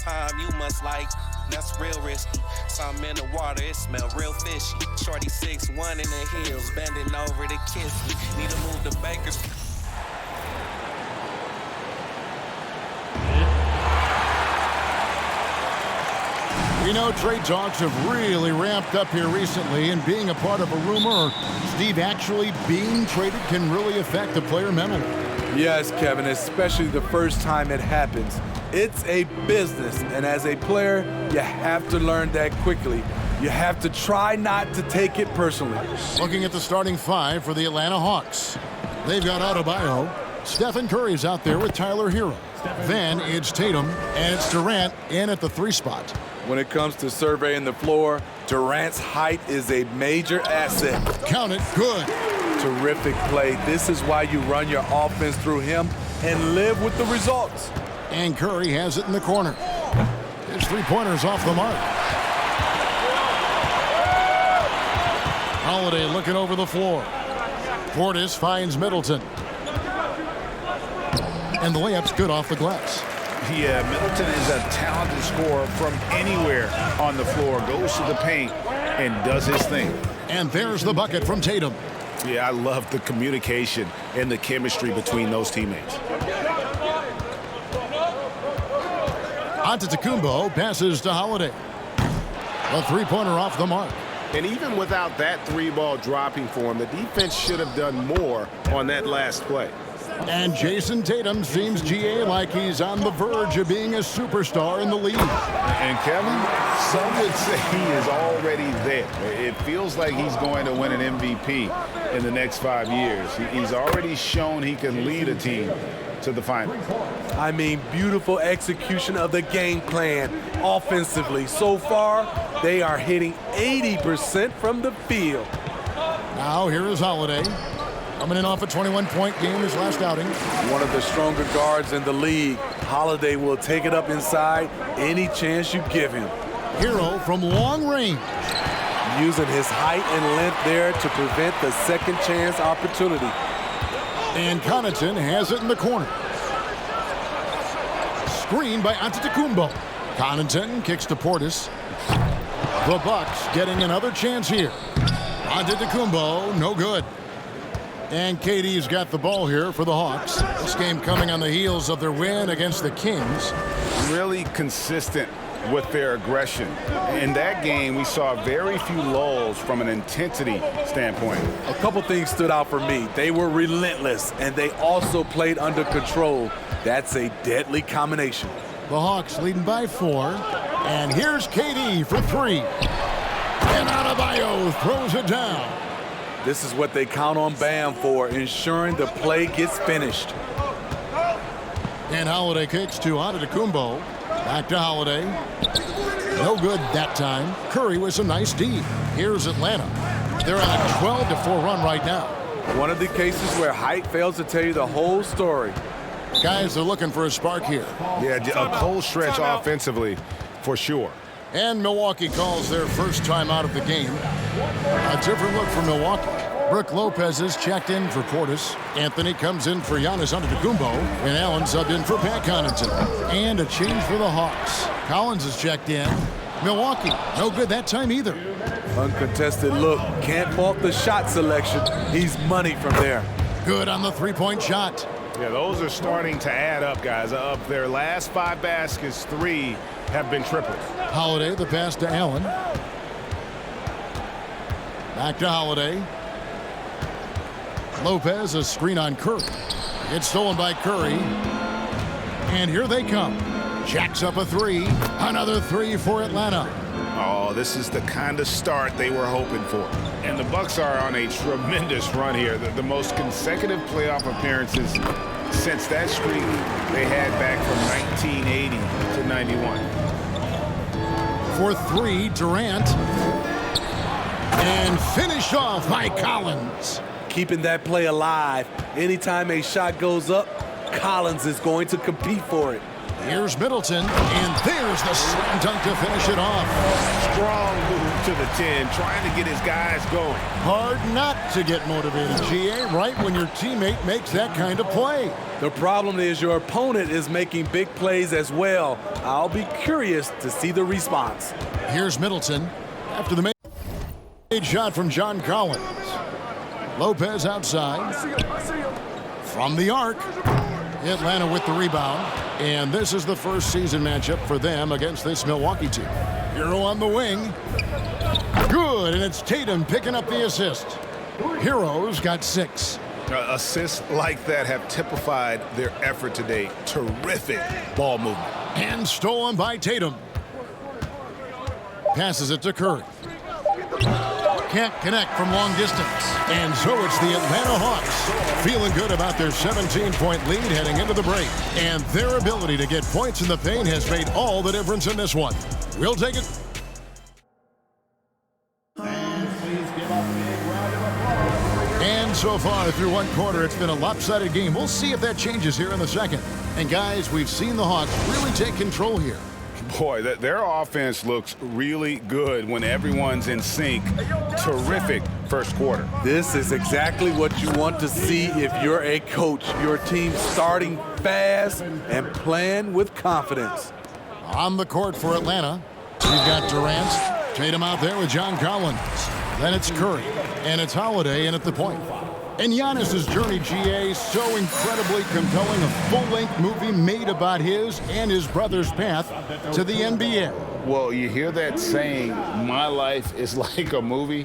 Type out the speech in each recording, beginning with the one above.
time, you must like. That's real risky. Something in the water, it smell real fishy. Shorty 6'1" in the hills, bending over to kiss me. Need to move the Bakers. We know trade talks have really ramped up here recently, and being a part of a rumor, Steve, actually being traded can really affect a player mentally. Yes, Kevin, especially the first time it happens. It's a business, and as a player, you have to learn that quickly. You have to try not to take it personally. Looking at the starting five for the Atlanta Hawks. They've got Adebayo. Stephen Curry's out there with Tyler Hero. Then it's Tatum, and it's Durant in at the 3 spot. When it comes to surveying the floor, Durant's height is a major asset. Count it, good. Terrific play. This is why you run your offense through him and live with the results. And Curry has it in the corner. His 3-pointer's off the mark. Holiday looking over the floor. Portis finds Middleton. And the layup's good off the glass. Yeah, Middleton is a talented scorer from anywhere on the floor. Goes to the paint and does his thing. And there's the bucket from Tatum. Yeah, I love the communication and the chemistry between those teammates. Antetokounmpo passes to Holiday. A 3-pointer off the mark. And even without that 3-ball dropping for him, the defense should have done more on that last play. And Jason Tatum seems, GA, like he's on the verge of being a superstar in the league. And Kevin, some would say he is already there. It feels like he's going to win an MVP in the next 5 years. He's already shown he can lead a team to the final. I mean, beautiful execution of the game plan offensively. So far, they are hitting 80% from the field. Now here is Holiday. Coming in off a 21-point game his last outing. One of the stronger guards in the league. Holiday will take it up inside any chance you give him. Hero from long range. Using his height and length there to prevent the second chance opportunity. And Connaughton has it in the corner. Screen by Antetokounmpo. Connaughton kicks to Portis. The Bucs getting another chance here. Antetokounmpo, no good. And KD's got the ball here for the Hawks. This game coming on the heels of their win against the Kings. Really consistent with their aggression. In that game, we saw very few lulls from an intensity standpoint. A couple things stood out for me. They were relentless, and they also played under control. That's a deadly combination. The Hawks leading by 4. And here's KD for 3. And Adebayo throws it down. This is what they count on Bam for, ensuring the play gets finished. And Holiday kicks to Antetokounmpo. Back to Holiday. No good that time. Curry with some nice D. Here's Atlanta. They're on a 12-4 run right now. One of the cases where height fails to tell you the whole story. Guys are looking for a spark here. Yeah, a cold stretch offensively for sure. And Milwaukee calls their first time out of the game. A different look for Milwaukee. Brook Lopez is checked in for Portis. Anthony comes in for Giannis Antetokounmpo. And Allen subbed in for Pat Connaughton. And a change for the Hawks. Collins is checked in. Milwaukee, no good that time either. Uncontested look. Can't fault the shot selection. He's money from there. Good on the 3-point shot. Yeah, those are starting to add up, guys. Of their last 5 baskets, 3 have been triples. Holiday, the pass to Allen. Back to Holiday. Lopez, a screen on Curry. It's stolen by Curry. And here they come. Jacks up a 3. Another 3 for Atlanta. Oh, this is the kind of start they were hoping for. And the Bucs are on a tremendous run here. The most consecutive playoff appearances since that streak they had back from 1980 to 91. For 3, Durant. And finished off by Collins. Keeping that play alive. Anytime a shot goes up, Collins is going to compete for it. Here's Middleton, and there's the slam dunk to finish it off. Strong move to the 10, trying to get his guys going. Hard not to get motivated, GA, right when your teammate makes that kind of play. The problem is your opponent is making big plays as well. I'll be curious to see the response. Here's Middleton after the made shot from John Collins. Lopez outside. From the arc. Atlanta with the rebound. And this is the first season matchup for them against this Milwaukee team. Hero on the wing. Good, and it's Tatum picking up the assist. Hero's got 6. Assists like that have typified their effort today. Terrific ball movement. And stolen by Tatum. Passes it to Curry. Can't connect from long distance. And so it's the Atlanta Hawks feeling good about their 17-point lead heading into the break. And their ability to get points in the paint has made all the difference in this one. We'll take it. And so far through one quarter, it's been a lopsided game. We'll see if that changes here in the second. And guys, we've seen the Hawks really take control here. Boy, their offense looks really good when everyone's in sync. Terrific first quarter. This is exactly what you want to see if you're a coach. Your team starting fast and playing with confidence. On the court for Atlanta, you've got Durant. Tatum out there with John Collins. Then it's Curry, and it's Holiday in at the point. And Giannis's journey, GA, so incredibly compelling. A full-length movie made about his and his brother's path to the NBA. Well, you hear that saying, my life is like a movie.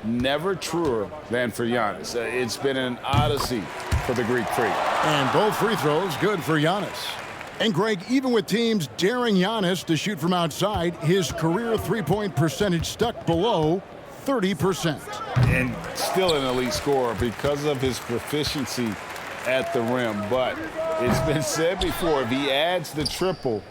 Never truer than for Giannis. It's been an odyssey for the Greek Freak. And both free throws good for Giannis. And Greg, even with teams daring Giannis to shoot from outside, his career three-point percentage stuck below 30%. And still an elite scorer because of his proficiency at the rim. But it's been said before, if he adds the triple,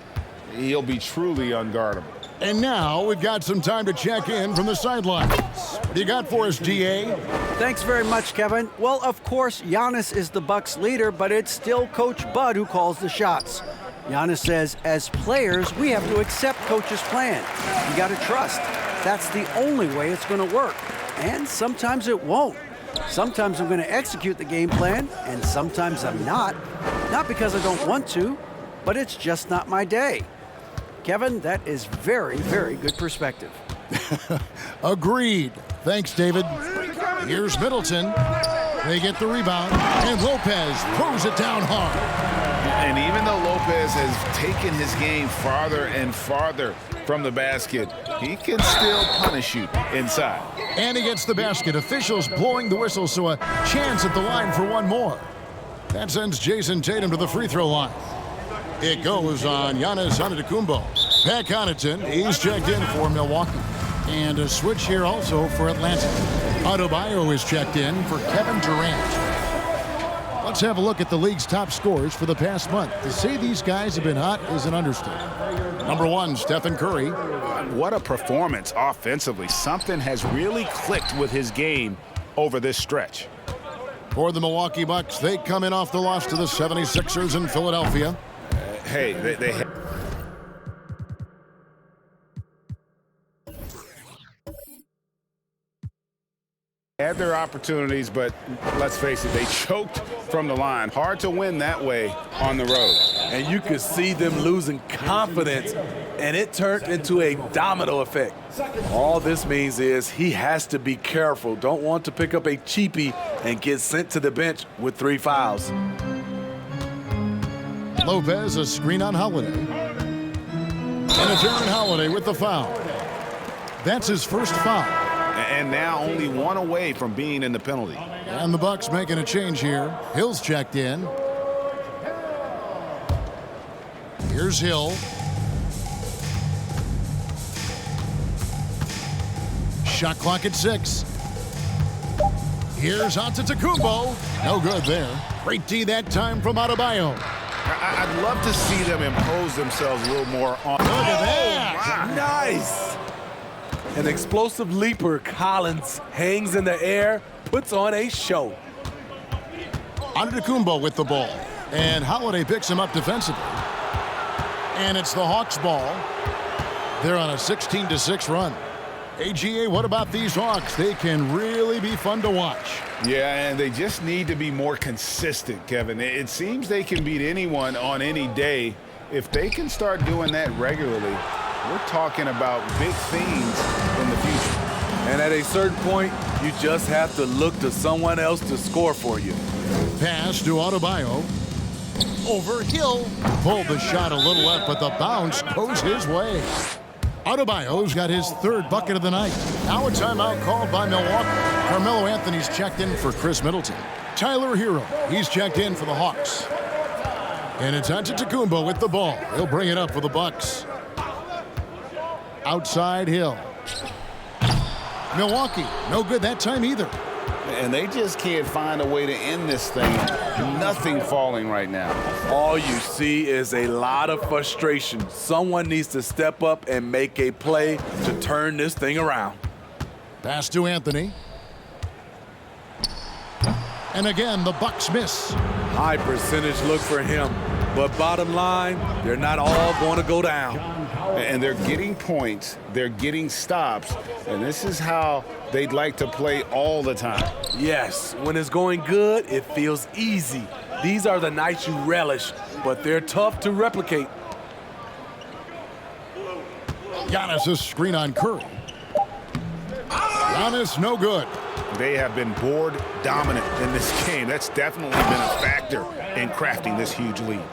he'll be truly unguardable. And now we've got some time to check in from the sidelines. What do you got for us, DA? Thanks very much, Kevin. Well, of course, Giannis is the Bucs leader, but it's still Coach Bud who calls the shots. Giannis says, as players, we have to accept Coach's plan. You got to trust. That's the only way it's going to work. And sometimes it won't. Sometimes I'm going to execute the game plan, and sometimes I'm not. Not because I don't want to, but it's just not my day. Kevin, that is very, very good perspective. Agreed. Thanks, David. Here's Middleton. They get the rebound, and Lopez throws it down hard. And even though Lopez has taken his game farther and farther from the basket, he can still punish you inside. And he gets the basket. Officials blowing the whistle, so a chance at the line for one more. That sends Jason Tatum to the free throw line. It goes on Giannis Antetokounmpo. Pat Connaughton, he's checked in for Milwaukee. And a switch here also for Atlanta. Adebayo is checked in for Kevin Durant. Let's have a look at the league's top scorers for the past month. To say these guys have been hot is an understatement. Number 1, Stephen Curry. What a performance offensively. Something has really clicked with his game over this stretch. For the Milwaukee Bucks, they come in off the loss to the 76ers in Philadelphia. Hey, they had their opportunities, but let's face it, they choked from the line. Hard to win that way on the road. And you could see them losing confidence, and it turned into a domino effect. All this means is he has to be careful. Don't want to pick up a cheapie and get sent to the bench with 3 fouls. Lopez, a screen on Holiday. And it's Aaron Holiday with the foul. That's his first foul. And now only 1 away from being in the penalty. And the Bucks making a change here. Hill's checked in. Here's Hill. Shot clock at 6. Here's Antetokounmpo. No good there. Great D that time from Adebayo. I'd love to see them impose themselves a little more on. Look at that. Nice. An explosive leaper, Collins hangs in the air, puts on a show. Antetokounmpo with the ball. And Holiday picks him up defensively. And it's the Hawks' ball. They're on a 16-6 run. AGA, what about these Hawks? They can really be fun to watch. Yeah, and they just need to be more consistent, Kevin. It seems they can beat anyone on any day. If they can start doing that regularly, we're talking about big things in the future. And at a certain point, you just have to look to someone else to score for you. Pass to Adebayo. Over Hill. Pulled the shot a little left, but the bounce goes his way. Adebayo's got his third bucket of the night. Now a timeout called by Milwaukee. Carmelo Anthony's checked in for Chris Middleton. Tyler Hero, he's checked in for the Hawks. And it's Antetokounmpo with the ball. He'll bring it up for the Bucs. Outside Hill. Milwaukee, no good that time either. And they just can't find a way to end this thing. Nothing falling right now. All you see is a lot of frustration. Someone needs to step up and make a play to turn this thing around. Pass to Anthony. And again, the Bucs miss. High percentage look for him. But bottom line, they're not all going to go down. And they're getting points, they're getting stops, and this is how they'd like to play all the time. Yes, when it's going good, it feels easy. These are the nights you relish, but they're tough to replicate. Giannis' screen on Curry. Giannis, no good. They have been board dominant in this game. That's definitely been a factor in crafting this huge lead.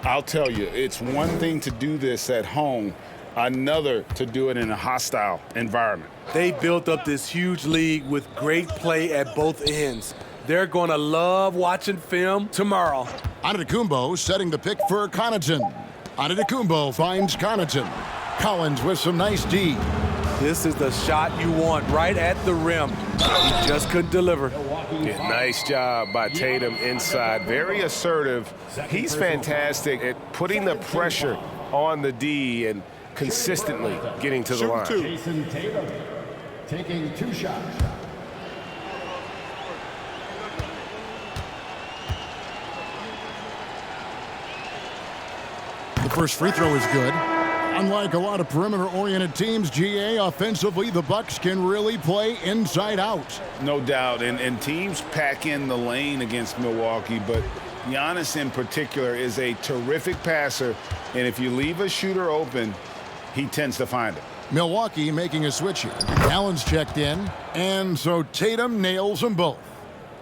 I'll tell you, it's one thing to do this at home, another to do it in a hostile environment. They built up this huge lead with great play at both ends. They're going to love watching film tomorrow. Antetokounmpo setting the pick for Connaughton. Antetokounmpo finds Connaughton. Collins with some nice D. This is the shot you want right at the rim. He just couldn't deliver. Yeah, nice job by Tatum inside. Very assertive. He's fantastic at putting the pressure on the D and consistently getting to the line. Jason Tatum taking 2 shots. The first free throw is good. Unlike a lot of perimeter-oriented teams, GA, offensively, the Bucs can really play inside out. No doubt, and teams pack in the lane against Milwaukee, but Giannis in particular is a terrific passer, and if you leave a shooter open, he tends to find it. Milwaukee making a switch here. Allen's checked in, and so Tatum nails them both.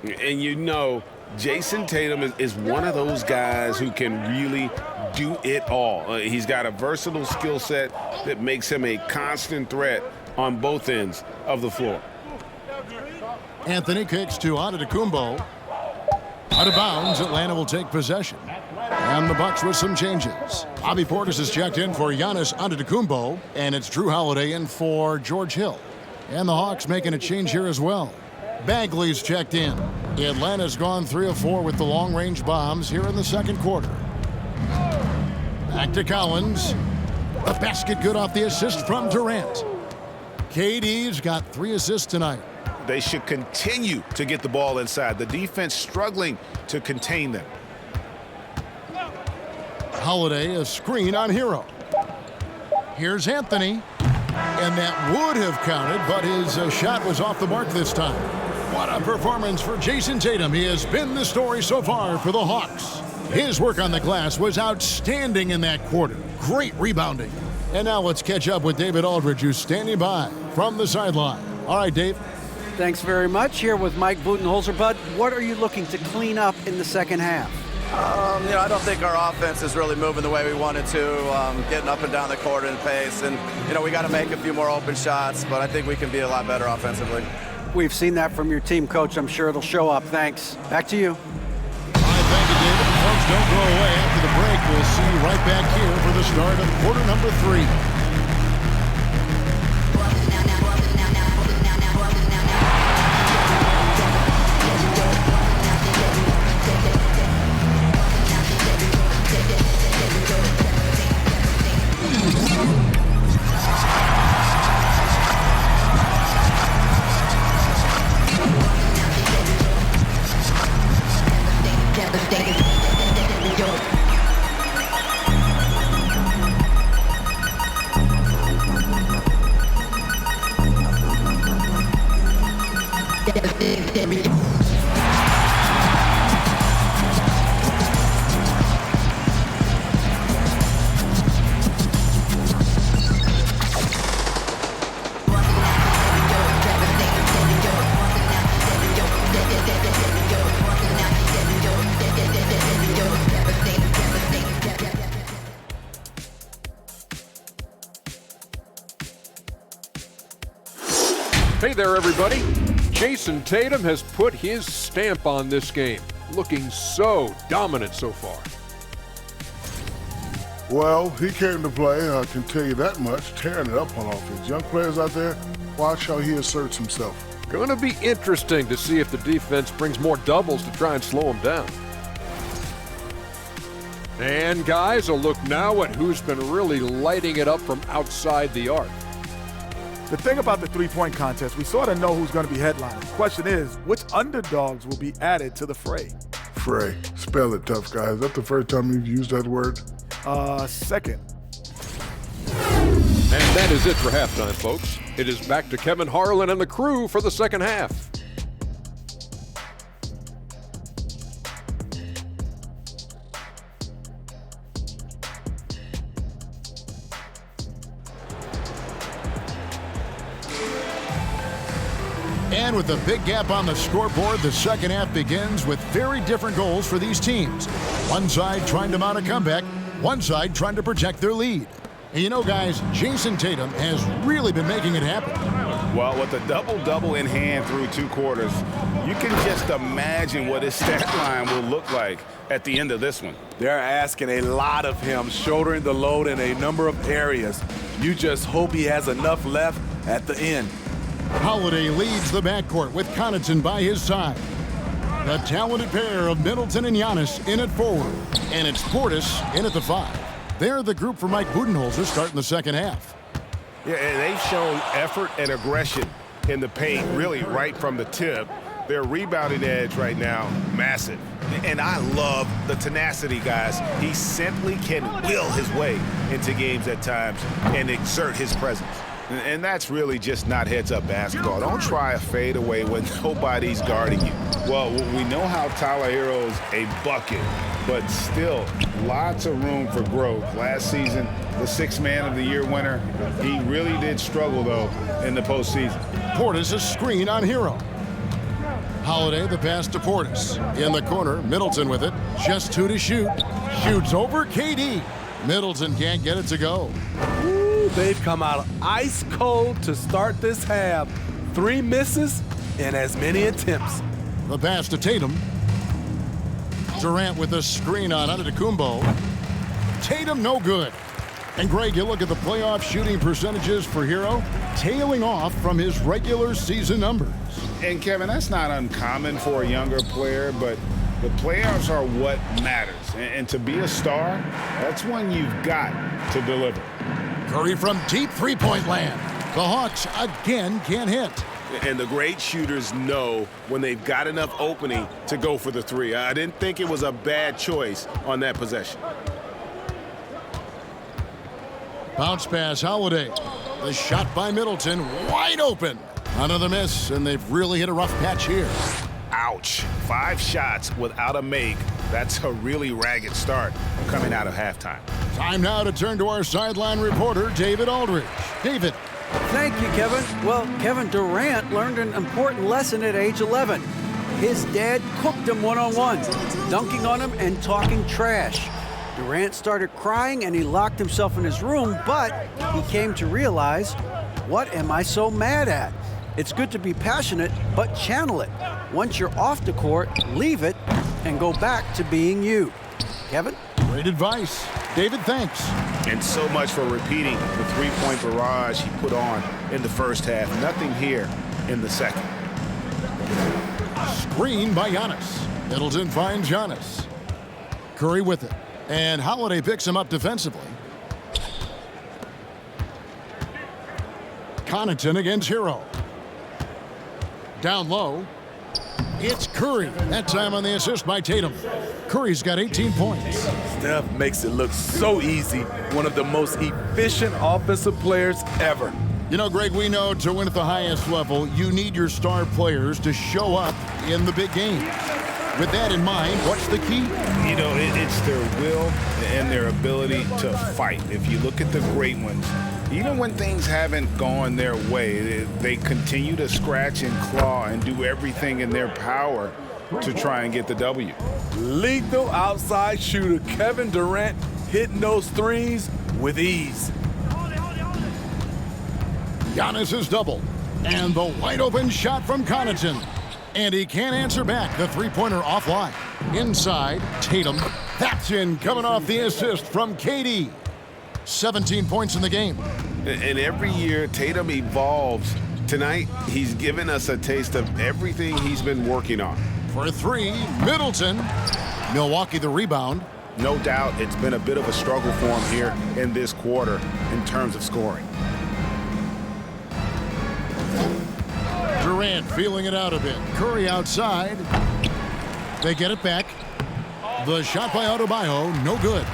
And you know, Jason Tatum is one of those guys who can really do it all. He's got a versatile skill set that makes him a constant threat on both ends of the floor. Anthony kicks to Antetokounmpo. Out of bounds, Atlanta will take possession. And the Bucs with some changes. Bobby Portis is checked in for Giannis Antetokounmpo, and it's Drew Holiday in for George Hill. And the Hawks making a change here as well. Bagley's checked in. Atlanta's gone 3 of 4 with the long-range bombs here in the second quarter. Back to Collins. The basket good off the assist from Durant. KD's got 3 assists tonight. They should continue to get the ball inside. The defense struggling to contain them. Holiday, a screen on Hero. Here's Anthony. And that would have counted, but his shot was off the mark this time. What a performance for Jason Tatum. He has been the story so far for the Hawks. His work on the glass was outstanding in that quarter. Great rebounding. And now let's catch up with David Aldridge, who's standing by from the sideline. All right, Dave. Thanks very much. Here with Mike Budenholzer. Bud, what are you looking to clean up in the second half? I don't think our offense is really moving the way we wanted to, getting up and down the court in pace. And, we got to make a few more open shots, but I think we can be a lot better offensively. We've seen that from your team, Coach. I'm sure it'll show up. Thanks. Back to you. All right, thank you, David. Folks, don't go away. After the break, we'll see you right back here for the start of quarter number 3. Hey there, everybody. Jason Tatum has put his stamp on this game, looking so dominant so far. Well, he came to play, I can tell you that much, tearing it up on offense. Young players out there, watch how he asserts himself. Going to be interesting to see if the defense brings more doubles to try and slow him down. And guys, a look now at who's been really lighting it up from outside the arc. The thing about the three-point contest, we sort of know who's going to be headlining. The question is, which underdogs will be added to the fray? Fray. Spell it, tough guy. Is that the first time you've used that word? Second. And that is it for halftime, folks. It is back to Kevin Harlan and the crew for the second half. And with a big gap on the scoreboard, the second half begins with very different goals for these teams. One side trying to mount a comeback, one side trying to protect their lead. And you know, guys, Jason Tatum has really been making it happen. Well, with a double-double in hand through 2 quarters, you can just imagine what his stat line will look like at the end of this one. They're asking a lot of him, shouldering the load in a number of areas. You just hope he has enough left at the end. Holiday leads the backcourt with Connaughton by his side. The talented pair of Middleton and Giannis in at forward. And it's Portis in at the 5. They're the group for Mike Budenholzer starting the second half. Yeah, and they've shown effort and aggression in the paint, really right from the tip. Their rebounding edge right now, massive. And I love the tenacity, guys. He simply can will his way into games at times and exert his presence. And that's really just not heads-up basketball. Don't try a fadeaway when nobody's guarding you. Well, we know how Tyler Hero's a bucket, but still lots of room for growth. Last season, the 6th Man of the Year winner, he really did struggle, though, in the postseason. Portis a screen on Hero. Holiday the pass to Portis. In the corner, Middleton with it. Just 2 to shoot. Shoots over KD. Middleton can't get it to go. They've come out ice cold to start this half. 3 misses and as many attempts. The pass to Tatum. Durant with a screen on Antetokounmpo. Tatum no good. And Greg, you look at the playoff shooting percentages for Hero, tailing off from his regular season numbers. And Kevin, that's not uncommon for a younger player, but the playoffs are what matters. And to be a star, that's when you've got to deliver. Curry from deep three-point land. The Hawks again can't hit. And the great shooters know when they've got enough opening to go for the 3. I didn't think it was a bad choice on that possession. Bounce pass, Holiday. The shot by Middleton, wide open. Another miss, and they've really hit a rough patch here. Ouch. 5 shots without a make. That's a really ragged start coming out of halftime. Time now to turn to our sideline reporter, David Aldridge. David. Thank you, Kevin. Well, Kevin Durant learned an important lesson at age 11. His dad cooked him one-on-one, dunking on him and talking trash. Durant started crying and he locked himself in his room, but he came to realize, what am I so mad at? It's good to be passionate, but channel it. Once you're off the court, leave it and go back to being you. Kevin? Great advice. David, thanks. And so much for repeating the 3-point barrage he put on in the first half. Nothing here in the second. Screen by Giannis. Middleton finds Giannis. Curry with it. And Holiday picks him up defensively. Connaughton against Hero. Down low. It's Curry. That time on the assist by Tatum. Curry's got 18 points. Steph makes it look so easy. One of the most efficient offensive players ever. You know, Greg, we know to win at the highest level, you need your star players to show up in the big games. With that in mind, what's the key? You know, it's their will and their ability to fight. If you look at the great ones, even when things haven't gone their way, they continue to scratch and claw and do everything in their power to try and get the W. Lethal outside shooter Kevin Durant hitting those threes with ease. Giannis is double. And the wide open shot from Connaughton. And he can't answer back. The three-pointer offline. Inside, Tatum. That's in, coming off the assist from KD. 17 points in the game. And every year, Tatum evolves. Tonight, he's given us a taste of everything he's been working on. For three, Middleton. Milwaukee the rebound. No doubt it's been a bit of a struggle for him here in this quarter in terms of scoring. Durant feeling it out a bit. Curry outside. They get it back. The shot by Adebayo, no good.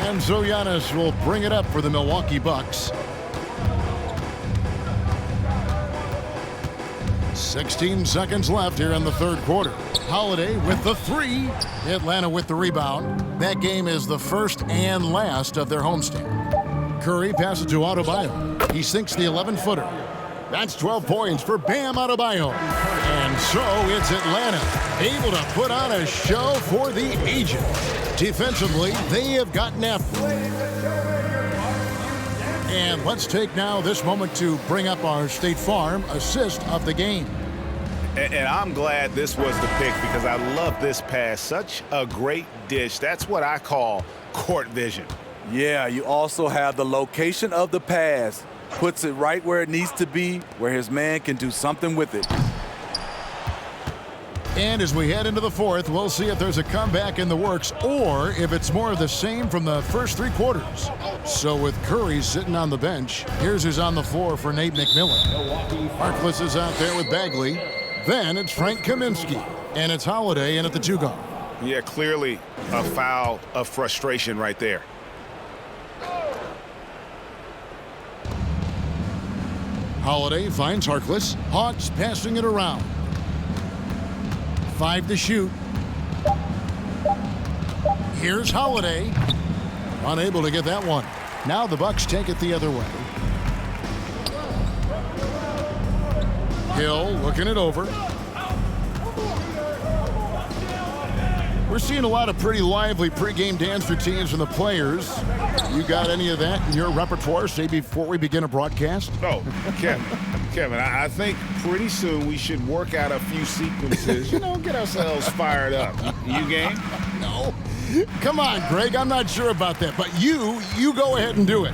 And so Giannis will bring it up for the Milwaukee Bucks. 16 seconds left here in the third quarter. Holiday with the three. Atlanta with the rebound. That game is the first and last of their homestand. Curry passes to Adebayo. He sinks the 11-footer. That's 12 points for Bam Adebayo. And so it's Atlanta able to put on a show for the ages. Defensively, they have gotten after it. And let's take now this moment to bring up our State Farm assist of the game. And I'm glad this was the pick because I love this pass. Such a great dish. That's what I call court vision. Yeah, you also have the location of the pass. Puts it right where it needs to be, where his man can do something with it. And as we head into the fourth, we'll see if there's a comeback in the works or if it's more of the same from the first three quarters. So with Curry sitting on the bench, here's who's on the floor for Nate McMillan. Harkless is out there with Bagley. Then it's Frank Kaminsky. And it's Holiday in at the two-guard. Yeah, clearly a foul of frustration right there. Holiday finds Harkless. Hawks passing it around. 5 to shoot. Here's Holiday. Unable to get that one. Now the Bucks take it the other way. Hill looking it over. We're seeing a lot of pretty lively pregame dance routines from the players. You got any of that in your repertoire, say, before we begin a broadcast? Oh, Kevin, I think pretty soon we should work out a few sequences, get ourselves fired up. You game? No. Come on, Greg, I'm not sure about that, but you go ahead and do it.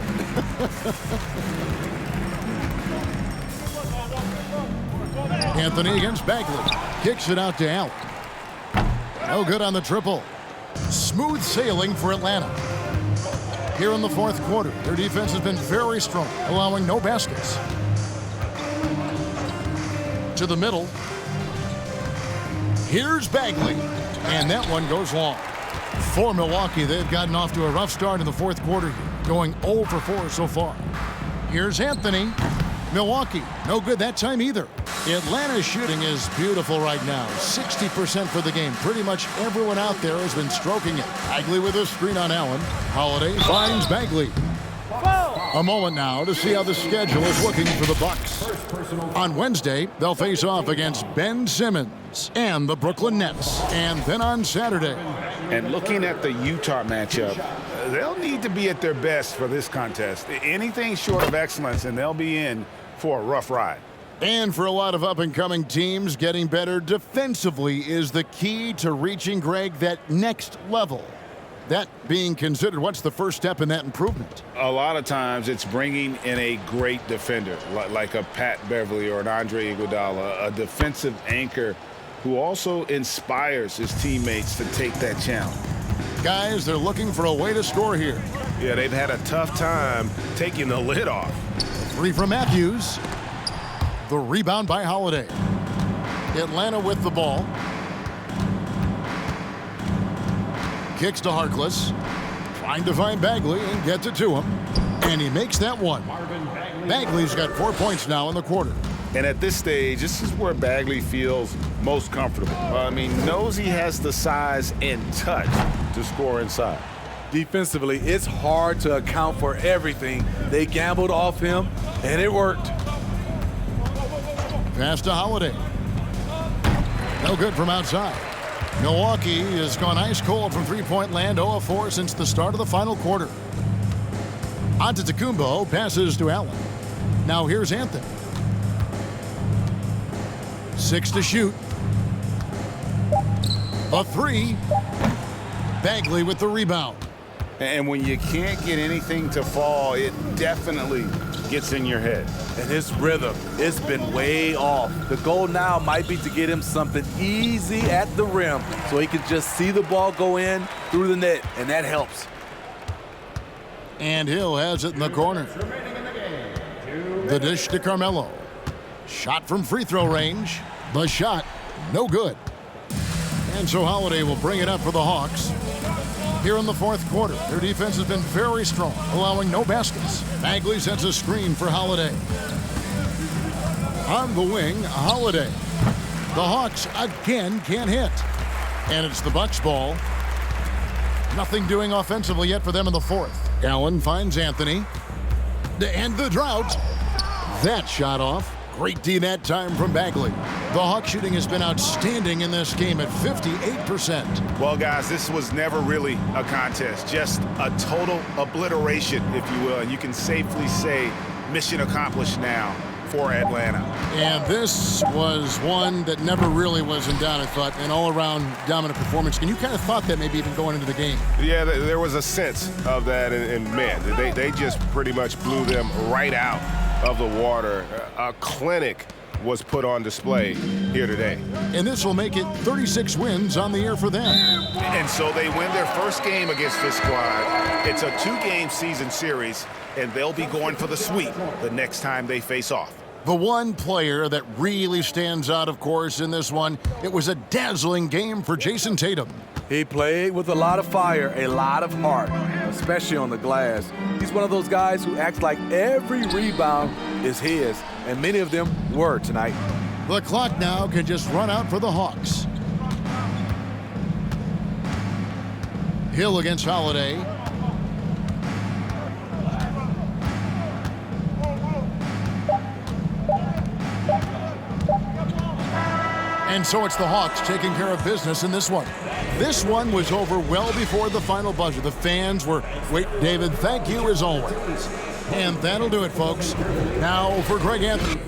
Anthony against Bagley. Kicks it out to Allen. No good on the triple. Smooth sailing for Atlanta. Here in the fourth quarter, their defense has been very strong, allowing no baskets. To the middle. Here's Bagley. And that one goes long. For Milwaukee, they've gotten off to a rough start in the fourth quarter here, going 0 for 4 so far. Here's Anthony. Milwaukee, no good that time either. Atlanta's shooting is beautiful right now. 60% for the game. Pretty much everyone out there has been stroking it. Bagley with a screen on Allen. Holiday finds Bagley. A moment now to see how the schedule is looking for the Bucks. On Wednesday, they'll face off against Ben Simmons and the Brooklyn Nets. And then on Saturday. And looking at the Utah matchup, they'll need to be at their best for this contest. Anything short of excellence, and they'll be in for a rough ride. And for a lot of up-and-coming teams, getting better defensively is the key to reaching, Greg, that next level. That being considered, what's the first step in that improvement? A lot of times it's bringing in a great defender, like a Pat Beverly or an Andre Iguodala, a defensive anchor who also inspires his teammates to take that challenge. Guys, they're looking for a way to score here. Yeah, they've had a tough time taking the lid off. 3 from Matthews. The rebound by Holiday. Atlanta with the ball. Kicks to Harkless. Trying to find Bagley and gets it to him. And he makes that one. Bagley's got 4 points now in the quarter. And at this stage, this is where Bagley feels most comfortable. Knows he has the size and touch to score inside. Defensively, it's hard to account for everything. They gambled off him, and it worked. Pass to Holiday. No good from outside. Milwaukee has gone ice cold from three-point land, 0 of 4 since the start of the final quarter. Antetokounmpo passes to Allen. Now here's Anthony. 6 to shoot. A 3. Bagley with the rebound. And when you can't get anything to fall, it definitely gets in your head. And his rhythm, it's been way off. The goal now might be to get him something easy at the rim so he can just see the ball go in through the net, and that helps. And Hill has it in the corner. The dish to Carmelo. Shot from free throw range. The shot, no good. And so Holiday will bring it up for the Hawks. Here in the fourth quarter, their defense has been very strong, allowing no baskets. Bagley sets a screen for Holiday. On the wing, Holiday. The Hawks again can't hit. And it's the Bucs ball. Nothing doing offensively yet for them in the fourth. Allen finds Anthony. And the drought. That shot off. Great D that time from Bagley. The Hawk shooting has been outstanding in this game at 58%. Well, guys, this was never really a contest, just a total obliteration, if you will. And you can safely say mission accomplished now for Atlanta. And this was one that never really was in doubt, I thought, an all-around dominant performance. And you kind of thought that maybe even going into the game. Yeah, there was a sense of that, and man, they just pretty much blew them right out of the water. A clinic was put on display here today. And this will make it 36 wins on the year for them. And so they win their first game against this squad. It's a 2-game season series, and they'll be going for the sweep the next time they face off. The one player that really stands out, of course, in this one, it was a dazzling game for Jason Tatum. He played with a lot of fire, a lot of heart, especially on the glass. He's one of those guys who acts like every rebound is his, and many of them were tonight. The clock now can just run out for the Hawks. Hill against Holiday. And so it's the Hawks taking care of business in this one. This one was over well before the final buzzer. The fans were, wait, David, thank you as always. And that'll do it, folks. Now for Greg Anthony.